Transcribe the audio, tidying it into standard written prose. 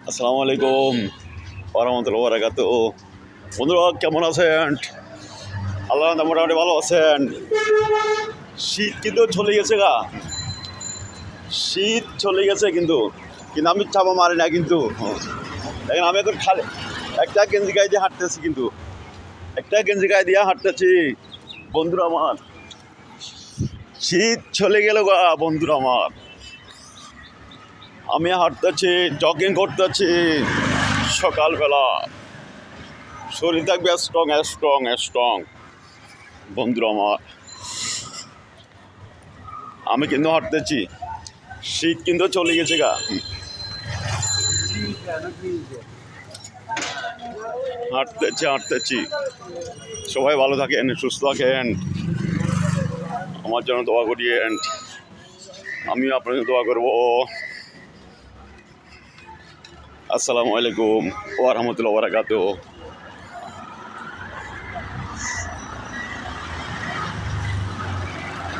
আসসালামু আলাইকুম ওয়া রাহমাতুল্লাহি ওয়া বারাকাতুহু। বন্ধুরা কেমন আছেন? আল্লাহ মোটামুটি ভালো আছেন। শীত কিন্তু চলে গেছে শীত চলে গেছে কিন্তু কিন্তু আমি চাপা মারি না কিন্তু। দেখেন আমি এখন খালি একটা গেঞ্জি গায়ে দিয়ে হাঁটতেছি কিন্তু একটা গেঞ্জি গায়ে দিয়ে হাঁটতেছি। বন্ধুরা আমার শীত চলে গেল বন্ধুরা আমার, আমি হাঁটতেছি, জগিং করতেছি সকালবেলা। শরীর থাকবে স্ট্রং স্ট্রং স্ট্রং। বন্ধুরা আমার আমি কিন্তু হাঁটতেছি, শীত কিন্তু চলে গেছে হাঁটতেছি। সবাই ভালো থাকেন, সুস্থ থাকেন, আমার জন্য দোয়া করিয়েন, আমিও আপনাকে দোয়া করবো। আসসালামু আলাইকুম ওয়া রাহমাতুল্লাহি ওয়া বারাকাতুহু।